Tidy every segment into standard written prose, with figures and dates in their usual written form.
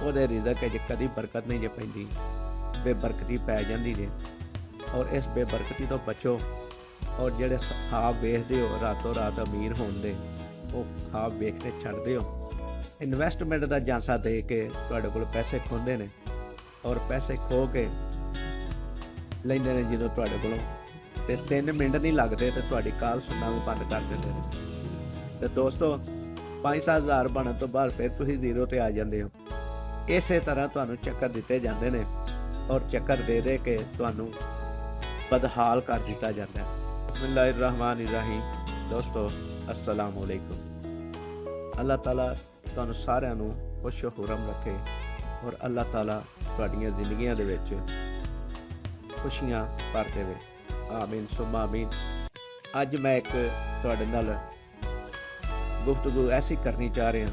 ਉਹਦੇ ਰਿਜ਼ਕ 'ਚ ਕਦੀ ਬਰਕਤ ਨਹੀਂ ਜੇ ਪੈਂਦੀ, ਬੇਬਰਕਤੀ ਪੈ ਜਾਂਦੀ ਜੇ। ਔਰ ਇਸ ਬੇਬਰਕਤੀ ਤੋਂ ਬਚੋ। ਔਰ ਜਿਹੜੇ ਖਾਬ ਵੇਖਦੇ ਹੋ ਰਾਤੋਂ ਰਾਤ ਅਮੀਰ ਹੋਣ ਦੇ, ਉਹ ਖਾਬ ਵੇਖਦੇ ਛੱਡ ਦਿਓ। ਇਨਵੈਸਟਮੈਂਟ ਦਾ ਜਾਂਸਾ ਦੇ ਕੇ ਤੁਹਾਡੇ ਕੋਲ ਪੈਸੇ ਖੋਹਦੇ ਨੇ, ਔਰ ਪੈਸੇ ਖੋਹ ਕੇ ਲੈਂਦੇ ਨੇ ਜਦੋਂ ਤੁਹਾਡੇ ਕੋਲੋਂ, ਤੇ 3 ਮਿੰਟ ਨਹੀਂ ਲੱਗਦੇ ਤੇ ਤੁਹਾਡੀ ਕਾਲ ਸੁਣਨਾ ਵੀ ਬੰਦ ਕਰ ਦਿੰਦੇ ਨੇ। ਤੇ ਦੋਸਤੋ 5-7 ਹਜ਼ਾਰ ਬਣਨ ਤੋਂ ਬਾਅਦ ਫਿਰ ਤੁਸੀਂ ਜ਼ੀਰੋ ਤੇ ਆ ਜਾਂਦੇ ਹੋ। ਇਸੇ ਤਰ੍ਹਾਂ ਤੁਹਾਨੂੰ ਚੱਕਰ ਦਿੱਤੇ ਜਾਂਦੇ ਨੇ, ਔਰ ਚੱਕਰ ਦੇ ਦੇ ਕੇ ਤੁਹਾਨੂੰ ਬਦਹਾਲ ਕਰ ਦਿੱਤਾ ਜਾਂਦਾ ਹੈ। ਬਿਸਮਿल्लाहिर्रहमानिर्रहीम। ਦੋਸਤੋ अस्सलाम वालेकुम। ਅੱਲਾਹ ਤਾਲਾ ਤੁਹਾਨੂੰ ਸਾਰਿਆਂ ਨੂੰ ਖੁਸ਼ ਖੁਰਮ ਰੱਖੇ, ਔਰ ਅੱਲਾਹ ਤਾਲਾ ਤੁਹਾਡੀਆਂ ਜ਼ਿੰਦਗੀਆਂ ਦੇ ਵਿੱਚ ਖੁਸ਼ੀਆਂ ਭਰ ਦੇਵੇ। ਆਮੀਨ ਸੁਮਾ ਆਮੀਨ। ਅੱਜ ਮੈਂ ਇੱਕ ਤੁਹਾਡੇ ਨਾਲ ਗੁਫ਼ਤਗੂ ਐਸੀ ਕਰਨੀ ਚਾਹ ਰਿਹਾ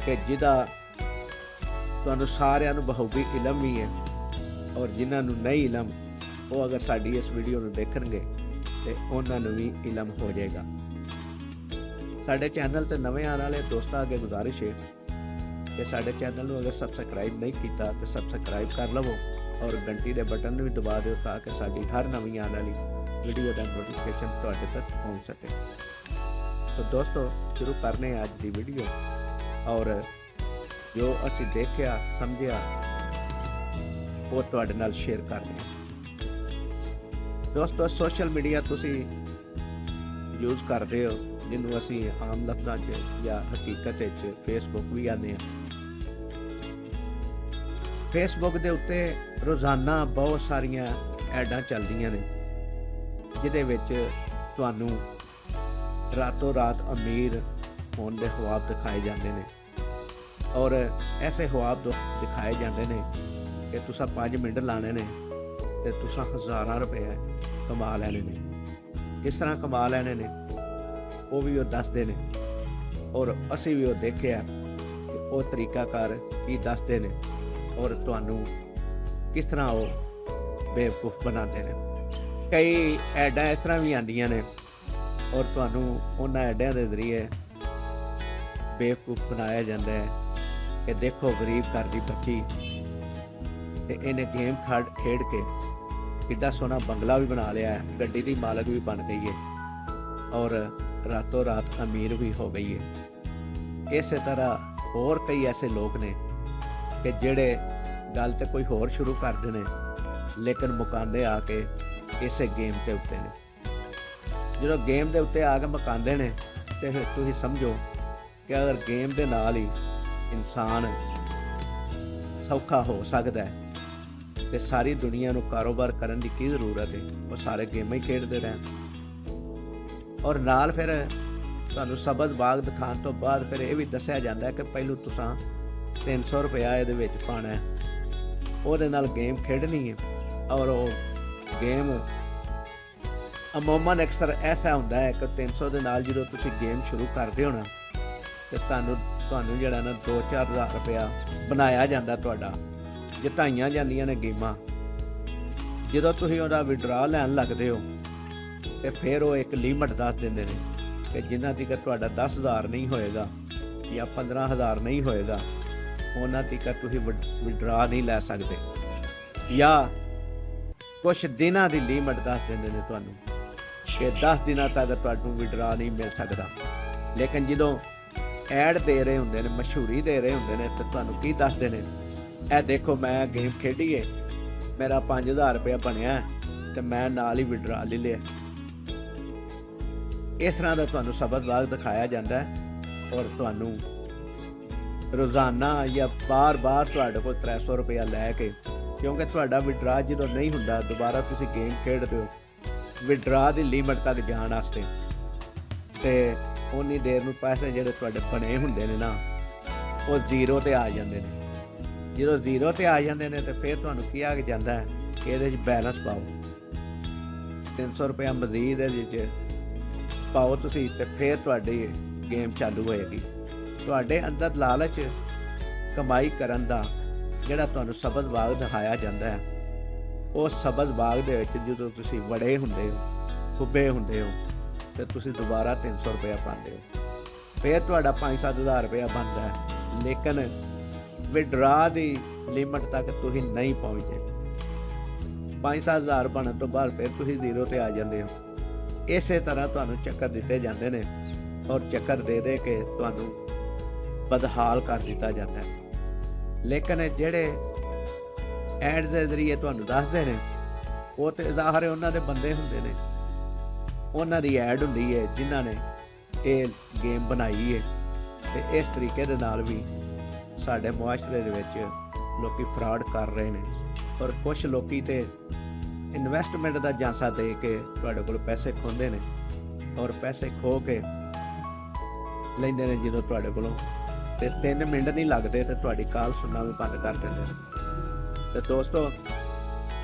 ਕਿ ਜਿਹਦਾ ਤੁਹਾਨੂੰ ਸਾਰਿਆਂ ਨੂੰ ਬਖੂਬੀ ਇਲਮ ਵੀ ਹੈ, ਔਰ ਜਿਨ੍ਹਾਂ ਨੂੰ ਨਹੀਂ ਇਲਮ ਉਹ ਅਗਰ ਸਾਡੀ ਇਸ ਵੀਡੀਓ ਨੂੰ ਦੇਖਣਗੇ ਤੇ ਉਹਨਾਂ ਨੂੰ ਵੀ ਇਲਮ ਹੋ ਜਾਏਗਾ। ਸਾਡੇ ਚੈਨਲ ਤੇ ਨਵੇਂ ਆਉਣ ਵਾਲੇ ਦੋਸਤਾਂ ਅੱਗੇ ਗੁਜ਼ਾਰਿਸ਼ ਹੈ ਕਿ ਸਾਡੇ ਚੈਨਲ ਨੂੰ ਅਗਰ ਸਬਸਕ੍ਰਾਈਬ ਨਹੀਂ ਕੀਤਾ ਤਾਂ ਸਬਸਕ੍ਰਾਈਬ ਕਰ ਲਵੋ, ਔਰ ਘੰਟੀ ਦੇ ਬਟਨ ਨੂੰ ਵੀ ਦਬਾ ਦਿਓ ਤਾਂ ਕਿ ਸਾਡੀ ਹਰ ਨਵੀਂ ਆਉਣ ਵਾਲੀ ਵੀਡੀਓ ਦਾ ਨੋਟੀਫਿਕੇਸ਼ਨ ਤੁਹਾਡੇ ਤੱਕ ਪਹੁੰਚ ਸਕੇ। तो दोस्तों शुरू करने आज की वीडियो, और जो असी देखा समझिया वो तुहाडे नाल शेयर करते हैं। दोस्तों सोशल मीडिया तुसी यूज़ करते हो, जिन्होंने असी आम लफ्ज़ां च या हकीकत च फेसबुक भी आने। फेसबुक के उत्ते रोज़ाना बहुत सारिया ऐडां चलदियां ने, जिहदे विच तुहानूं रातों रात अमीर होने के ख्वाब दिखाए जाते हैं, और ऐसे ख्वाब दिखाए जाते हैं कि तुसा 5 मिनट लाने ने ते तुसा हज़ारां रुपए कमा लैने ने। किस तरह कमा लैने ने वो भी वो दसदे ने, और असी भी वो देखे कि वो तरीकाकार की दसदे ने, और तुहानू किस तरह वो बेवकूफ़ बनाते हैं। कई ऐडां इस तरह भी आंदियां ने, और तुहानू उन्हां ऐडियां दे जरिए बेवकूफ़ बनाया जाता है कि देखो गरीब घर की बच्ची ते इन्हें गेम खेड के किड्डा सोहना बंगला भी बना लिया है, गड्डी की मालक भी बन गई है, और रातों रात अमीर भी हो गई है। इस तरह होर कई ऐसे लोग ने कि जेड़े गल तो कोई होर शुरू करते हैं, लेकिन मुकांदे आके इस गेम के उत्ते ने। जो गेम के उत्ते आके मुकांदे ने तो फिर तुसीं समझो कि अगर गेम के नाल ही इंसान सौखा हो सकता है तो सारी दुनिया को कारोबार करने की जरूरत है, वो सारे गेम ही खेडते रहन। और नाल फिर तुहानूं सबज बाग दिखाने तो बाद फिर यह भी दस्सिया जाता है कि पहलू तुसां 300 रुपया इहदे विच पाना है, उहदे नाल गेम खेडनी है। और वो गेम अमूमन अक्सर ऐसा होंदा है कि 300 के नाल जो तुसीं गेम शुरू करदे हो ना, तो तुहानूं जिहड़ा ना 2-4 हज़ार रुपया बनाया जाता, तुहाडा जिताइयां जांदियां ने गेमां। जो तुसीं उहदा विड्रा लैन लगदे हो तो फिर वो एक लिमिट दस दिंदे ने कि जिन्ना तक तुहाडा 10,000 नहीं होएगा या 15,000 नहीं होएगा, उन्ना तक तुसीं विड्रा नहीं लै सकदे, या कुछ दिनां दी लिमिट दस दिंदे ने तुहानूं कि 10 दिनों तक तुहानूं विड्रा नहीं मिल सकता। लेकिन जो ऐड दे रहे होंदे ने, मशहूरी दे रहे होंदे ने, तो तुहानूं की दसदे ने, ए देखो मैं गेम खेडी है, मेरा 5,000 रुपया बनया तो मैं नाल ही विड्रा ले लिया। इस तरह का तुहानूं सबक बाग दिखाया जाता है, और तुहानूं रोज़ाना या बार बार तुहाडे कोल 300 रुपया लैके, क्योंकि तुहाडा विड्रा जो नहीं हुंदा दोबारा तुसीं गेम खेडदे हो विड्रा की लिमिट तक जाने वास्ते, तो उन्नी देर में पैसे जिहड़े तुहाडे बने हुंदे ने ना वो जीरो ते आ जांदे ने। जो जीरो ते आ जांदे ने तो फिर तुहानूं की आ जांदा है कि इहदे च बैलेंस पाओ, 300 रुपया मजीद इहदे च पाओ तुसीं, तो फिर तुहाडी गेम चालू होएगी। तुहाडे अंदर लालच कमाई करन दा जिहड़ा तुहानूं सबज बाग दिखाया जाता है, उस सबज बाग दे विच जदों तुसीं वड़े हुंदे हो, खुब्बे हुंदे हो, तो तुसीं दोबारा 300 रुपया पाते हो, फिर तुहाडा 5-7 हज़ार रुपया बनता है। लेकिन ਵਿਡਰਾ ਦੀ ਲਿਮਟ ਤੱਕ ਤੁਸੀਂ ਨਹੀਂ ਪਹੁੰਚਦੇ। 5-7 ਹਜ਼ਾਰ ਬਣਨ ਤੋਂ ਬਾਅਦ ਫਿਰ ਤੁਸੀਂ ਜ਼ੀਰੋ ਤੇ ਆ ਜਾਂਦੇ ਹੋ। ਇਸੇ ਤਰ੍ਹਾਂ ਤੁਹਾਨੂੰ ਚੱਕਰ ਦਿੱਤੇ ਜਾਂਦੇ ਨੇ ਔਰ ਚੱਕਰ ਦੇ ਦੇ ਕੇ ਤੁਹਾਨੂੰ ਬਦਹਾਲ ਕਰ ਦਿੱਤਾ ਜਾਂਦਾ ਹੈ। ਲੇਕਿਨ ਜਿਹੜੇ ਐਡ ਦੇ ਜ਼ਰੀਏ ਤੁਹਾਨੂੰ ਦੱਸਦੇ ਨੇ ਉਹ ਤੇ ਜ਼ਾਹਰ ਹੈ ਉਹਨਾਂ ਦੇ ਬੰਦੇ ਹੁੰਦੇ ਨੇ, ਉਹਨਾਂ ਦੀ ਐਡ ਹੁੰਦੀ ਹੈ ਜਿਨ੍ਹਾਂ ਨੇ ਇਹ ਗੇਮ ਬਣਾਈ ਹੈ। ਤੇ ਇਸ ਤਰੀਕੇ ਦੇ ਨਾਲ ਵੀ ਸਾਡੇ ਮੁਆਸ਼ਰੇ ਦੇ ਵਿੱਚ ਲੋਕੀ ਫਰਾਡ ਕਰ ਰਹੇ ਨੇ ਔਰ ਕੁਝ ਲੋਕੀ ਤੇ ਇਨਵੈਸਟਮੈਂਟ ਦਾ ਜਾਂਸਾ ਦੇ ਕੇ ਤੁਹਾਡੇ ਕੋਲ ਪੈਸੇ ਖੋਹਦੇ ਨੇ ਔਰ ਪੈਸੇ ਖੋਹ ਕੇ ਲੈਂਦੇ ਨੇ ਜਦੋਂ ਤੁਹਾਡੇ ਕੋਲੋਂ, ਤੇ 3 ਮਿੰਟ ਨਹੀਂ ਲੱਗਦੇ ਤੇ ਤੁਹਾਡੀ ਕਾਲ ਸੁਣਨਾ ਵੀ ਬੰਦ ਕਰ ਦਿੰਦੇ ਨੇ। ਤੇ ਦੋਸਤੋ,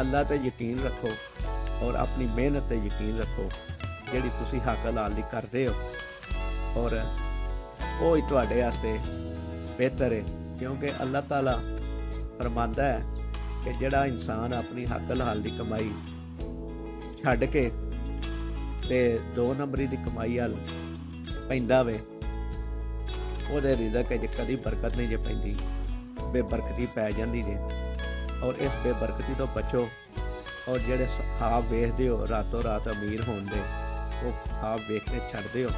ਅੱਲਾ ਤੇ ਯਕੀਨ ਰੱਖੋ ਔਰ ਆਪਣੀ ਮਿਹਨਤ ਤੇ ਯਕੀਨ ਰੱਖੋ ਜਿਹੜੀ ਤੁਸੀਂ ਹੱਕ ਹਲਾਲ ਲਈ ਕਰਦੇ ਹੋ, ਔਰ ਉਹ ਹੀ ਤੁਹਾਡੇ ਵਾਸਤੇ ਬਿਹਤਰ ਹੈ। ਕਿਉਂਕਿ ਅੱਲਾਹ ਤਾਲਾ ਫਰਮਾਂਦਾ ਹੈ ਕਿ ਜਿਹੜਾ ਇਨਸਾਨ ਆਪਣੀ ਹੱਕ ਹਲਾਲ ਦੀ ਕਮਾਈ ਛੱਡ ਕੇ ਤੇ 2 ਨੰਬਰੀ ਦੀ ਕਮਾਈ ਵੱਲ ਪੈਂਦਾ ਵੇ, ਉਹਦੇ ਰਿਜ਼ਕ 'ਚ ਕਦੀ ਬਰਕਤ ਨਹੀਂ ਜੇ ਪੈਂਦੀ, ਬੇਬਰਕਤੀ ਪੈ ਜਾਂਦੀ ਜੇ। ਔਰ ਇਸ ਬੇਬਰਕਤੀ ਤੋਂ ਬਚੋ ਔਰ ਜਿਹੜੇ ਖ਼ਾਬ ਵੇਖਦੇ ਹੋ ਰਾਤੋਂ ਰਾਤ ਅਮੀਰ ਹੋਣ ਦੇ, ਉਹ ਖ਼ਾਬ ਵੇਖਣੇ ਛੱਡ ਦਿਓ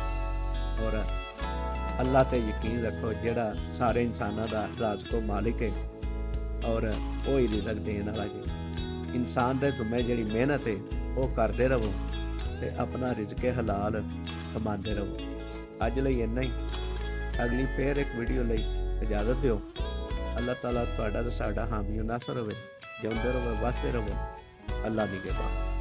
ਔਰ ਅੱਲਾ ਤੇ ਯਕੀਨ ਰੱਖੋ ਜਿਹੜਾ ਸਾਰੇ ਇਨਸਾਨਾਂ ਦਾ ਰਾਜ਼ਕੋ ਮਾਲਿਕ ਹੈ ਔਰ ਉਹ ਹੀ ਰਿਜ਼ਕ ਦੇਣ ਵਾਲਾ ਜੀ। ਇਨਸਾਨ ਦੇ ਤੁਮੇ ਜਿਹੜੀ ਮਿਹਨਤ ਹੈ ਉਹ ਕਰਦੇ ਰਹੋ ਤੇ ਆਪਣਾ ਰਿਜ਼ਕ ਹਲਾਲ ਕਮਾਉਂਦੇ ਰਹੋ। ਅੱਜ ਲਈ ਇੰਨਾ ਹੀ, ਅਗਲੀ ਫੇਰ ਇੱਕ ਵੀਡੀਓ ਲਈ ਇਜਾਜ਼ਤ ਦਿਓ। ਅੱਲਾਹ ਤਾਲਾ ਤੁਹਾਡਾ ਤੇ ਸਾਡਾ ਹਾਮੀ ਨਾਸਰ ਹੋਵੇ। ਜਿਉਂਦੇ ਰਹੋ, ਵਸਦੇ ਰਹੋ। ਅੱਲਾ ਨਿਗਹਿਬਾਨ।